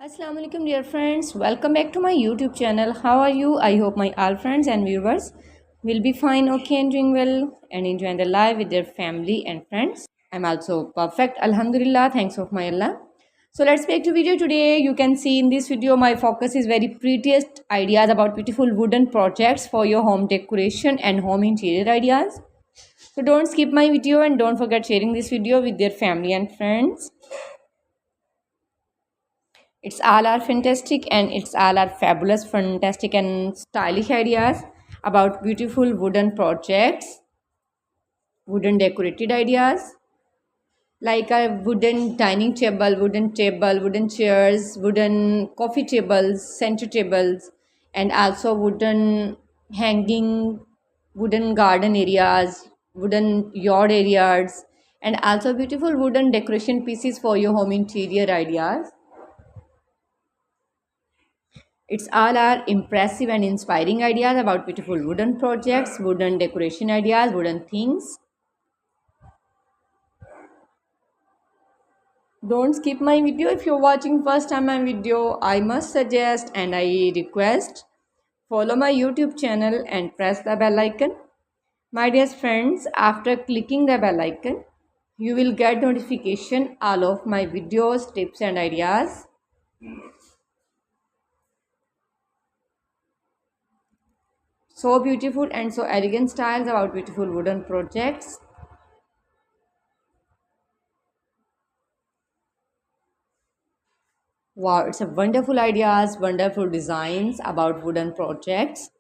Assalamu alaikum dear friends, welcome back to my YouTube channel. How are you? I hope my all friends and viewers will be fine, okay, and doing well and enjoying the life with their family and friends. I'm also perfect, alhamdulillah, thanks of my Allah. So let's back to video today. You can see in this video my focus is very prettiest ideas about beautiful wooden projects for your home decoration and home interior ideas. So don't skip my video and don't forget sharing this video with their family and friends. It's all are fantastic and it's all are fabulous, fantastic and stylish ideas about beautiful wooden projects, wooden decorated ideas like a wooden dining table, wooden chairs, wooden coffee tables, center tables, and also wooden hanging, wooden garden areas, wooden yard areas, and also beautiful wooden decoration pieces for your home interior ideas. It's all our impressive and inspiring ideas about beautiful wooden projects, wooden decoration ideas, wooden things. Don't skip my video. If you're watching first time my video, I must suggest and I request follow my YouTube channel and press the bell icon. My dear friends, after clicking the bell icon, you will get notification all of my videos, tips and ideas. So beautiful and so elegant styles about beautiful wooden projects. Wow, it's a wonderful ideas, wonderful designs about wooden projects.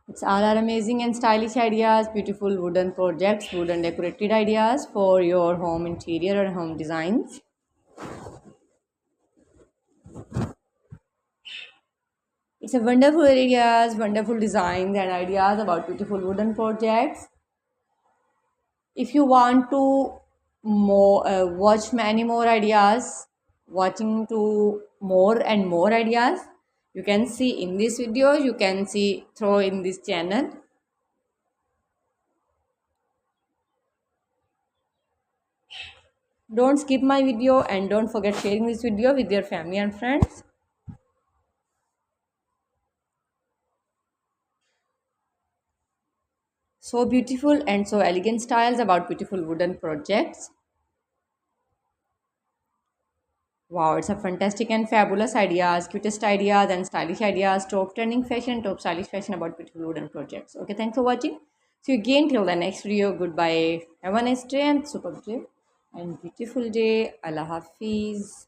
It's all are amazing and stylish ideas, beautiful wooden projects, wooden decorated ideas for your home interior and home designs. It's a wonderful ideas, wonderful designs and ideas about beautiful wooden projects. If you want to watch many more ideas, watching to more and more ideas, you can see in this video, you can see through in this channel. Don't skip my video and don't forget sharing this video with your family and friends. So beautiful and so elegant styles about beautiful wooden projects. Wow, it's a fantastic and fabulous ideas, cutest ideas and stylish ideas, top trending fashion, top stylish fashion about beautiful wooden projects. Okay, thanks for watching. See you again till the next video. Goodbye. Have a nice day and super day and beautiful day. Allah Hafiz.